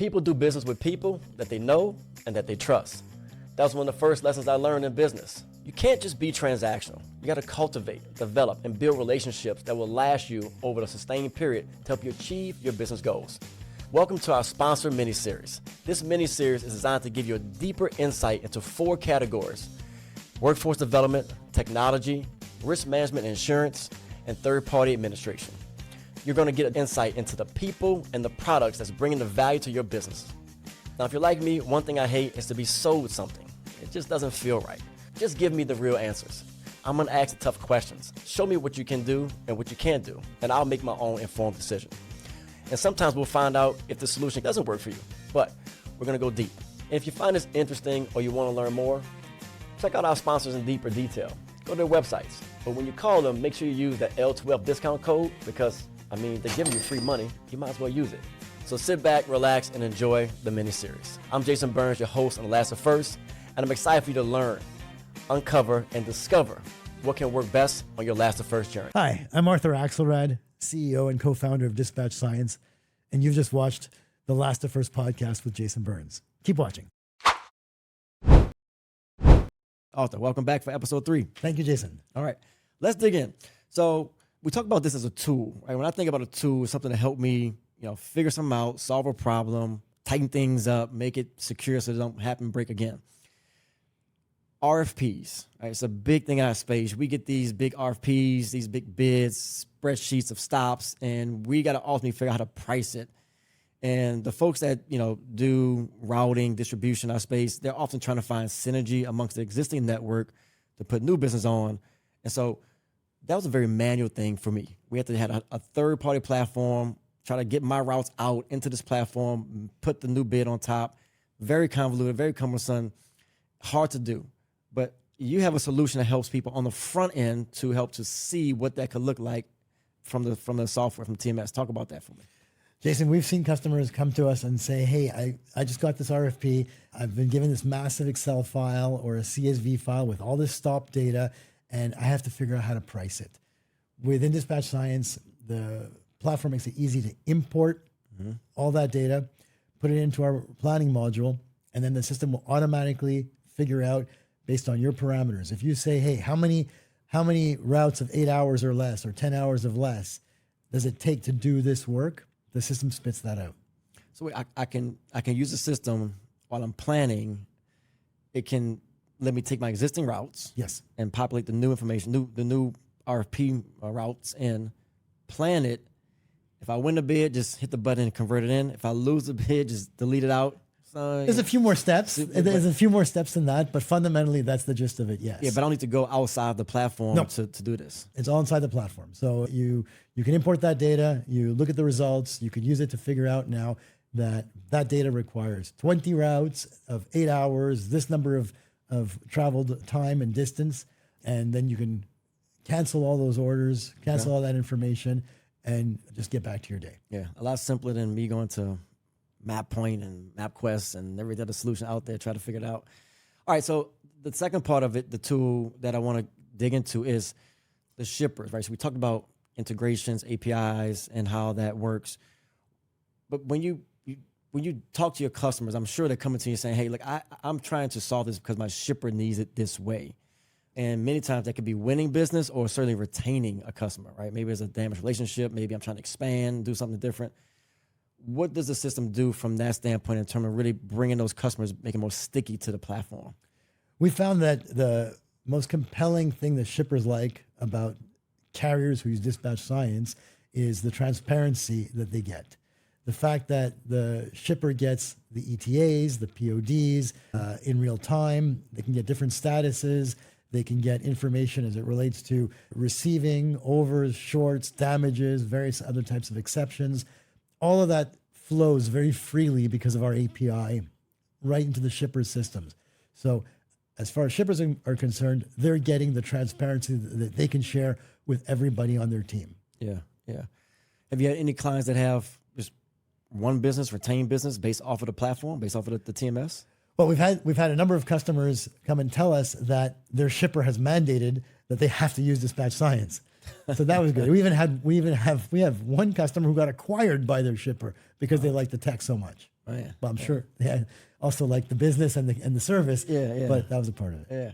People do business with people that they know and that they trust. That was one of the first lessons I learned in business. You can't just be transactional. You got to cultivate, develop, and build relationships that will last you over a sustained period to help you achieve your business goals. Welcome to our sponsor mini-series. This mini-series is designed to give you a deeper insight into 4 categories: workforce development, technology, risk management and insurance, and third-party administration. You're going to get an insight into the people and the products that's bringing the value to your business. Now, if you're like me, one thing I hate is to be sold something. It just doesn't feel right. Just give me the real answers. I'm going to ask the tough questions. Show me what you can do and what you can't do, and I'll make my own informed decision. And sometimes we'll find out if the solution doesn't work for you, but we're going to go deep. And if you find this interesting or you want to learn more, check out our sponsors in deeper detail. Go to their websites. But when you call them, make sure you use that L12 discount code because, they're giving you free money. You might as well use it. So sit back, relax, and enjoy the mini-series. I'm Jason Burns, your host on Last2First, and I'm excited for you to learn, uncover, and discover what can work best on your Last2First journey. Hi, I'm Arthur Axelrad, CEO and co-founder of Dispatch Science, and you've just watched the Last2First podcast with Jason Burns. Keep watching. Arthur, welcome back for episode 3. Thank you, Jason. All right, let's dig in. So we talk about this as a tool. Right? When I think about a tool, it's something to help me, figure something out, solve a problem, tighten things up, make it secure so it don't happen, break again. RFPs, right? It's a big thing in our space. We get these big RFPs, these big bids, spreadsheets of stops, and we got to ultimately figure out how to price it. And the folks that, do routing, distribution in our space, they're often trying to find synergy amongst the existing network to put new business on. And so that was a very manual thing for me. We had to have a third-party platform, try to get my routes out into this platform, put the new bid on top. Very convoluted, very cumbersome, hard to do. But you have a solution that helps people on the front end to help to see what that could look like from the software, from TMS. Talk about that for me. Jason, we've seen customers come to us and say, hey, I just got this RFP. I've been given this massive Excel file or a CSV file with all this stop data, and I have to figure out how to price it. Within Dispatch Science, the platform makes it easy to import all that data, put it into our planning module, and then the system will automatically figure out based on your parameters. If you say, hey, how many routes of 8 hours or less or 10 hours of less does it take to do this work? The system spits that out. So I can use the system while I'm planning. It can let me take my existing routes, yes, and populate the new information, the new RFP routes, and plan it. If I win the bid, just hit the button and convert it in. If I lose the bid, just delete it out. So, there's a few more steps. There's a few more steps than that, but fundamentally, that's the gist of it. Yes. Yeah, but I don't need to go outside the platform to do this. It's all inside the platform. So you can import that data. You look at the results. You could use it to figure out now that data requires 20 routes of 8 hours, this number of traveled time and distance, and then you can cancel all those orders, cancel all that information, and just get back to your day. Yeah, a lot simpler than me going to MapPoint and MapQuest and every other solution out there, try to figure it out. All right, so the second part of it, the tool that I want to dig into is the shippers, right? So we talked about integrations, APIs, and how that works. But when you talk to your customers, I'm sure they're coming to you saying, hey, look, I'm trying to solve this because my shipper needs it this way. And many times that could be winning business or certainly retaining a customer, right? Maybe it's a damaged relationship. Maybe I'm trying to expand, do something different. What does the system do from that standpoint in terms of really bringing those customers, making them more sticky to the platform? We found that the most compelling thing that shippers like about carriers who use Dispatch Science is the transparency that they get. The fact that the shipper gets the ETAs, the PODs in real time. They can get different statuses. They can get information as it relates to receiving, overs, shorts, damages, various other types of exceptions. All of that flows very freely because of our API right into the shipper's systems. So as far as shippers are concerned, they're getting the transparency that they can share with everybody on their team. Yeah, yeah. Have you had any clients that have just one business, retained business based off of the platform, based off of the TMS? Well, we've had a number of customers come and tell us that their shipper has mandated that they have to use Dispatch Science. So that was good. We have one customer who got acquired by their shipper because they like the tech so much. Man. Well, I'm sure they had also like the business and the service. Yeah. But that was a part of it. Yeah.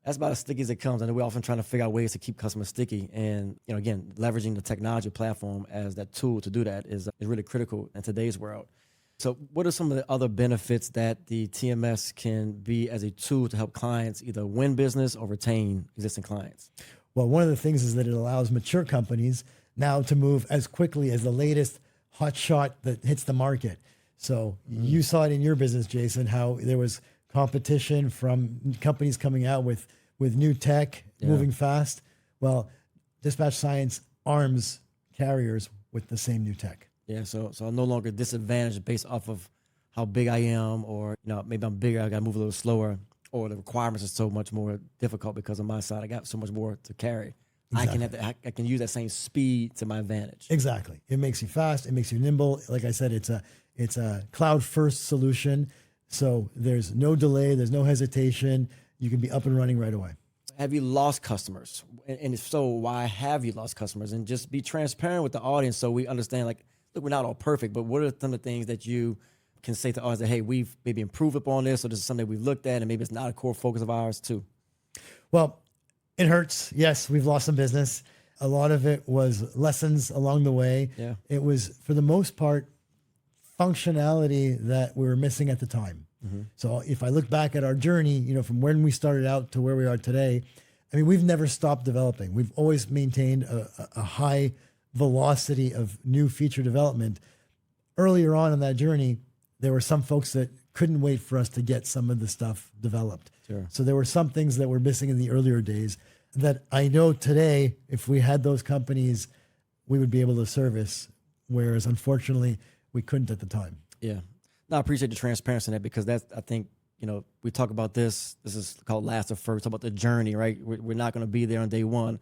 That's about as sticky as it comes. And we're often trying to figure out ways to keep customers sticky. And, again, leveraging the technology platform as that tool to do that is really critical in today's world. So what are some of the other benefits that the TMS can be as a tool to help clients either win business or retain existing clients? Well, one of the things is that it allows mature companies now to move as quickly as the latest hot shot that hits the market. So you saw it in your business, Jason, how there was competition from companies coming out with new tech, moving fast. Well, Dispatch Science arms carriers with the same new tech. Yeah, so I'm no longer disadvantaged based off of how big I am, or maybe I'm bigger, I got to move a little slower, or the requirements are so much more difficult because of my side. I got so much more to carry. Exactly. I can use that same speed to my advantage. Exactly. It makes you fast. It makes you nimble. Like I said, it's a cloud first solution. So there's no delay. There's no hesitation. You can be up and running right away. Have you lost customers? And if so, why have you lost customers? And just be transparent with the audience so we understand, like, look, we're not all perfect, but what are some of the things that you can say to us that, hey, we've maybe improved upon this, or this is something we've looked at, and maybe it's not a core focus of ours too? Well, it hurts. Yes, we've lost some business. A lot of it was lessons along the way. Yeah. It was, for the most part, functionality that we were missing at the time. So if I look back at our journey, from when we started out to where we are today, I mean, we've never stopped developing. We've always maintained a high velocity of new feature development. Earlier on in that journey, there were some folks that couldn't wait for us to get some of the stuff developed. Sure. So there were some things that were missing in the earlier days that I know today, if we had those companies, we would be able to service, whereas unfortunately we couldn't at the time. Yeah. No, I appreciate the transparency in that, because that's, I think, we talk about this is called Last2First, talk about the journey, right? We're not going to be there on day one. And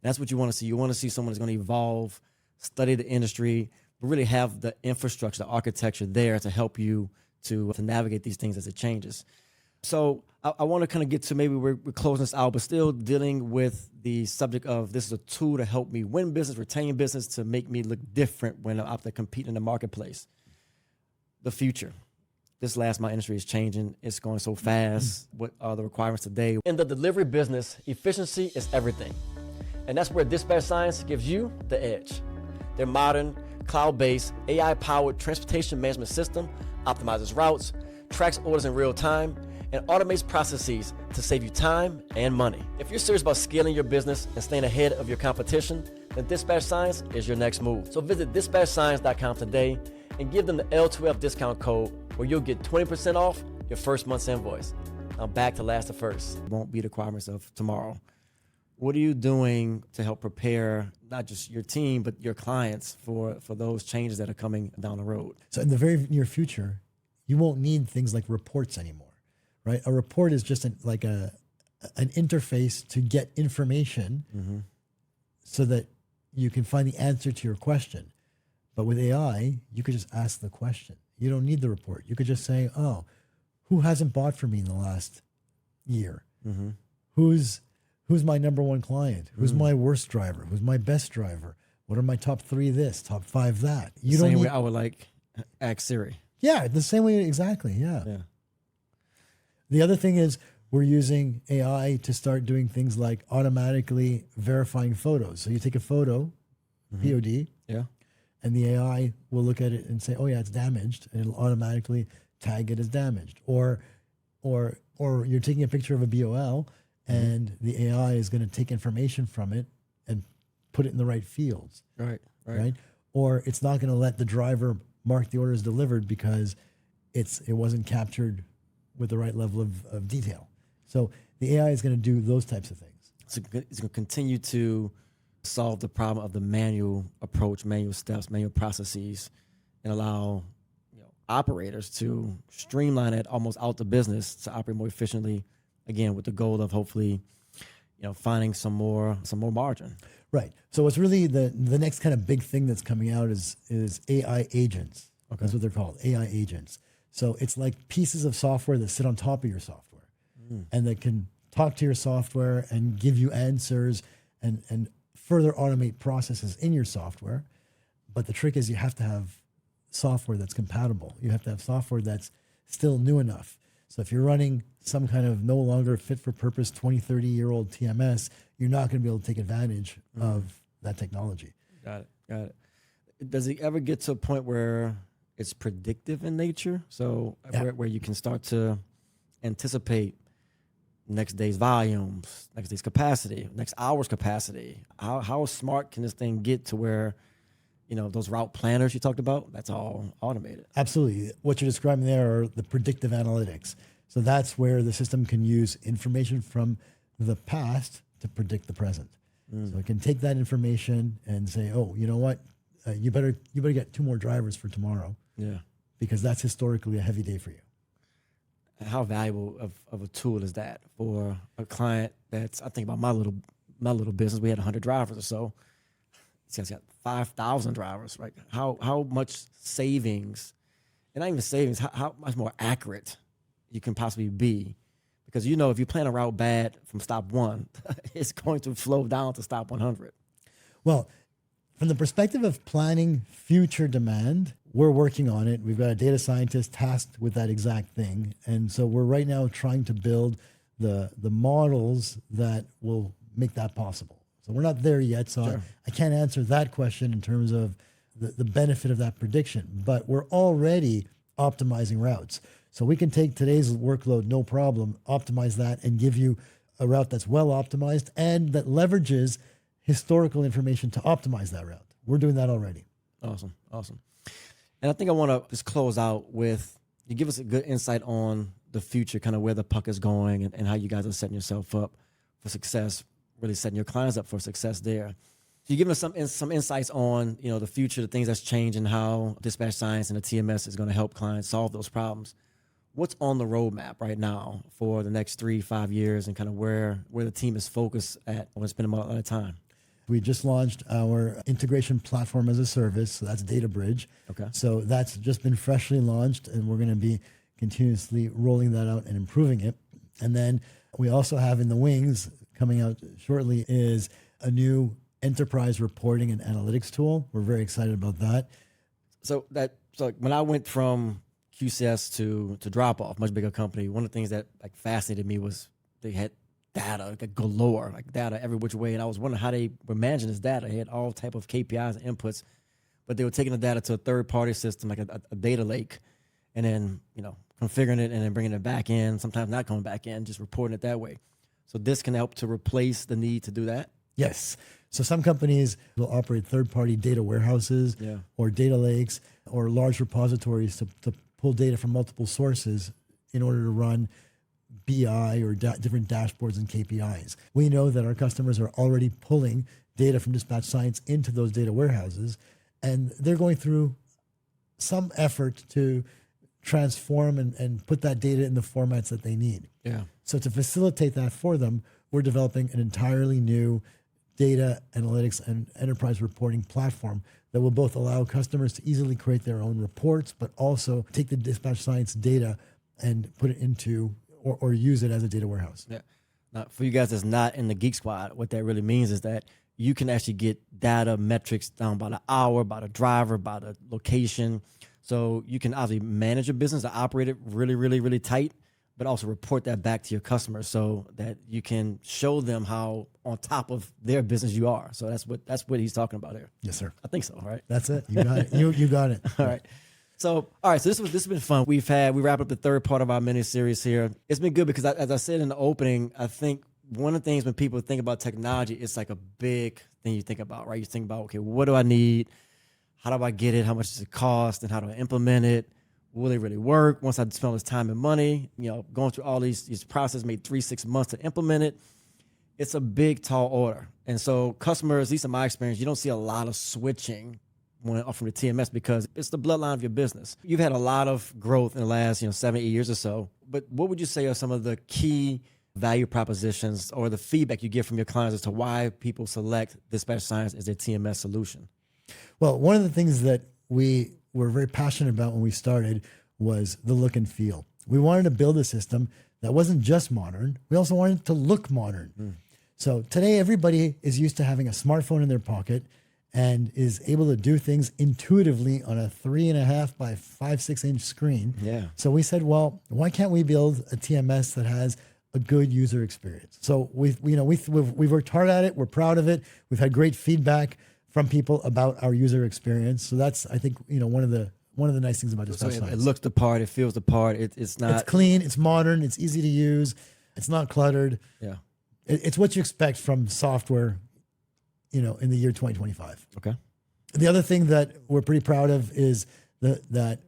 that's what you want to see. You want to see someone that's going to evolve, study the industry, but really have the infrastructure, the architecture there to help you to navigate these things as it changes. So I want to kind of get to, maybe we're closing this out, but still dealing with the subject of, this is a tool to help me win business, retain business, to make me look different when I'm out there competing in the marketplace. The future. This last mile industry is changing. It's going so fast. What are the requirements today? In the delivery business, efficiency is everything. And that's where Dispatch Science gives you the edge. Their modern, cloud-based, AI-powered transportation management system optimizes routes, tracks orders in real time, and automates processes to save you time and money. If you're serious about scaling your business and staying ahead of your competition, then Dispatch Science is your next move. So visit dispatchscience.com today and give them the L2F discount code, where you'll get 20% off your first month's invoice. Now back to Last2First. Won't be the requirements of tomorrow. What are you doing to help prepare not just your team, but your clients for those changes that are coming down the road? So in the very near future, you won't need things like reports anymore, right? A report is just an interface to get information so that you can find the answer to your question. But with AI, you could just ask the question. You don't need the report. You could just say, oh, who hasn't bought for me in the last year? Who's my number one client? Who's my worst driver? Who's my best driver? What are my top 3 this, top 5 that? You don't Same need, way I would like ask Siri. yeah, the same way, exactly, yeah. The other thing is we're using AI to start doing things like automatically verifying photos. So you take a photo, POD, Yeah. and the AI will look at it and say, oh yeah, it's damaged, and it'll automatically tag it as damaged. Or you're taking a picture of a BOL, and the AI is going to take information from it and put it in the right fields. Right. Or it's not going to let the driver mark the order as delivered because it wasn't captured with the right level of detail. So the AI is going to do those types of things. So it's going to continue to solve the problem of the manual approach, manual steps, manual processes, and allow operators to streamline it almost out the business to operate more efficiently, again, with the goal of hopefully finding some more margin. Right. So what's really the next kind of big thing that's coming out is AI agents. Okay. That's what they're called, AI agents. So it's like pieces of software that sit on top of your software and that can talk to your software and give you answers and further automate processes in your software. But the trick is you have to have software that's compatible. You have to have software that's still new enough. So if you're running some kind of no longer fit for purpose 20, 30-year-old TMS, you're not going to be able to take advantage of that technology. Got it. Does it ever get to a point where it's predictive in nature? So where you can start to anticipate next day's volumes, next day's capacity, next hour's capacity. How smart can this thing get to where, those route planners you talked about, that's all automated? Absolutely. What you're describing there are the predictive analytics. So that's where the system can use information from the past to predict the present. So it can take that information and say, oh, you know what? You better get 2 more drivers for tomorrow. Yeah. Because that's historically a heavy day for you. How valuable of a tool is that for a client that's, I think about my little business, we had 100 drivers or so. It's got 5,000 drivers, right? How much savings, and not even savings, how much more accurate you can possibly be. Because if you plan a route bad from stop 1, it's going to flow down to stop 100. Well, from the perspective of planning future demand, we're working on it. We've got a data scientist tasked with that exact thing. And so we're right now trying to build the models that will make that possible. So we're not there yet. So Sure. I can't answer that question in terms of the benefit of that prediction. But we're already optimizing routes. So we can take today's workload, no problem, optimize that and give you a route that's well optimized and that leverages historical information to optimize that route. We're doing that already. Awesome. And I think I want to just close out with, you give us a good insight on the future, kind of where the puck is going and how you guys are setting yourself up for success, really setting your clients up for success there. So you give us some insights on, the future, the things that's changing, how dispatch science and the TMS is going to help clients solve those problems. What's on the roadmap right now for the next 3-5 years and kind of where the team is focused at when spending a lot of time? We just launched our integration platform as a service. So that's DataBridge. Okay. So that's just been freshly launched and we're going to be continuously rolling that out and improving it. And then we also have in the wings coming out shortly is a new enterprise reporting and analytics tool. We're very excited about that. So when I went from QCS to drop off, much bigger company, one of the things that fascinated me was they had data galore, data every which way. And I was wondering how they were managing this data. They had all type of KPIs and inputs, but they were taking the data to a third party system, like a data lake, and then, configuring it and then bringing it back in, sometimes not coming back in, just reporting it that way. So this can help to replace the need to do that? Yes. So some companies will operate third-party data warehouses or data lakes or large repositories to pull data from multiple sources in order to run BI or different dashboards and KPIs. We know that our customers are already pulling data from dispatch science into those data warehouses, and they're going through some effort to transform and put that data in the formats that they need. Yeah. So to facilitate that for them, we're developing an entirely new data analytics and enterprise reporting platform that will both allow customers to easily create their own reports, but also take the dispatch science data and put it into or use it as a data warehouse. Yeah. Now, for you guys that's not in the Geek Squad, what that really means is that you can actually get data metrics down by the hour, by the driver, by the location. So you can obviously manage your business to operate it really, really, really tight, but also report that back to your customers so that you can show them how on top of their business you are. So that's what he's talking about here. Yes, sir. I think so, right? That's it. You got it. You got it. All right. So this has been fun. We wrapped up the third part of our mini series here. It's been good because as I said in the opening, I think one of the things when people think about technology, it's like a big thing you think about, right? You think about, okay, what do I need? How do I get it? How much does it cost? And how do I implement it? Will it really work? Once I spend all this time and money, going through all these processes, made 3-6 months to implement it. It's a big, tall order. And so customers, at least in my experience, you don't see a lot of switching from the TMS because it's the bloodline of your business. You've had a lot of growth in the last 7-8 years or so. But what would you say are some of the key value propositions or the feedback you get from your clients as to why people select dispatch science as their TMS solution? Well, one of the things that we were very passionate about when we started was the look and feel. We wanted to build a system that wasn't just modern. We also wanted it to look modern. So today, everybody is used to having a smartphone in their pocket and is able to do things intuitively on a 3.5 by 5-6 inch screen. Yeah. So we said, well, why can't we build a TMS that has a good user experience? So we've worked hard at it. We're proud of it. We've had great feedback from people about our user experience. So that's, I think, one of the nice things about Dispatch So Science. it looks the part, it feels the part. It's not. It's clean, it's modern, it's easy to use, it's not cluttered. Yeah. It's what you expect from software, in the year 2025. Okay. The other thing that we're pretty proud of is that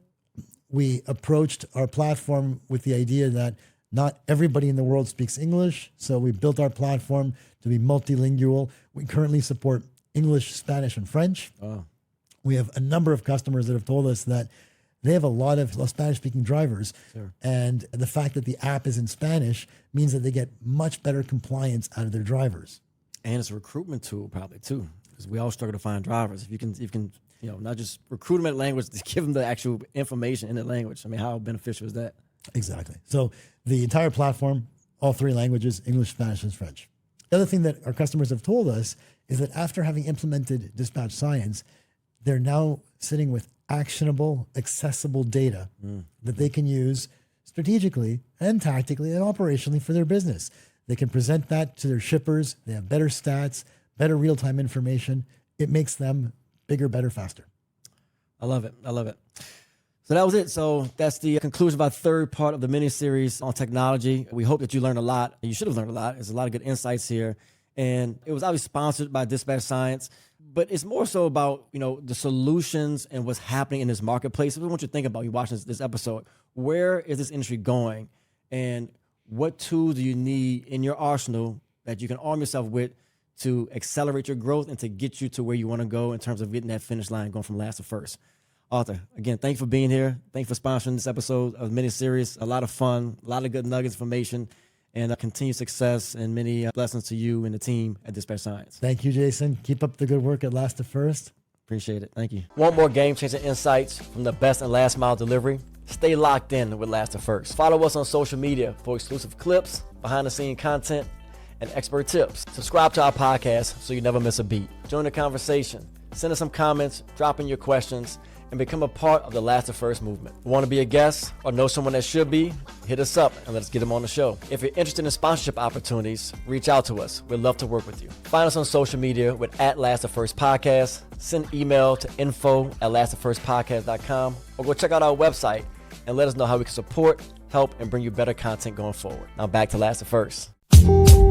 we approached our platform with the idea that not everybody in the world speaks English. So we built our platform to be multilingual. We currently support English, Spanish, and French. Oh. We have a number of customers that have told us that they have a lot of Spanish-speaking drivers. Sure. And the fact that the app is in Spanish means that they get much better compliance out of their drivers. And it's a recruitment tool probably too, because we all struggle to find drivers. If you can, not just recruit them in language, give them the actual information in the language. I mean, how beneficial is that? Exactly. So the entire platform, all 3 languages, English, Spanish, and French. The other thing that our customers have told us is that after having implemented Dispatch Science, they're now sitting with actionable, accessible data that they can use strategically and tactically and operationally for their business. They can present that to their shippers. They have better stats, better real-time information. It makes them bigger, better, faster. I love it. So that was it. So that's the conclusion of our third part of the mini-series on technology. We hope that you learned a lot. You should have learned a lot. There's a lot of good insights here. And it was obviously sponsored by Dispatch Science, but it's more so about, the solutions and what's happening in this marketplace. I want you to think about, you watching this episode, where is this industry going? And what tools do you need in your arsenal that you can arm yourself with to accelerate your growth and to get you to where you want to go in terms of getting that finish line, going from last to first? Arthur, again, thank you for being here. Thank you for sponsoring this episode of mini-series. A lot of fun, a lot of good nuggets, information, and continued success and many blessings to you and the team at Dispatch Science. Thank you, Jason. Keep up the good work at Last2First. Appreciate it. Thank you. Want more game-changing insights from the best and last mile delivery? Stay locked in with Last2First. Follow us on social media for exclusive clips, behind-the-scene content, and expert tips. Subscribe to our podcast so you never miss a beat. Join the conversation. Send us some comments, drop in your questions, and become a part of the Last2First movement. Want to be a guest or know someone that should be? Hit us up and let's get them on the show. If you're interested in sponsorship opportunities, reach out to us. We'd love to work with you. Find us on social media with @Last2First Podcast. Send email to info@last2firstpodcast.com or go check out our website and let us know how we can support, help, and bring you better content going forward. Now back to Last2First.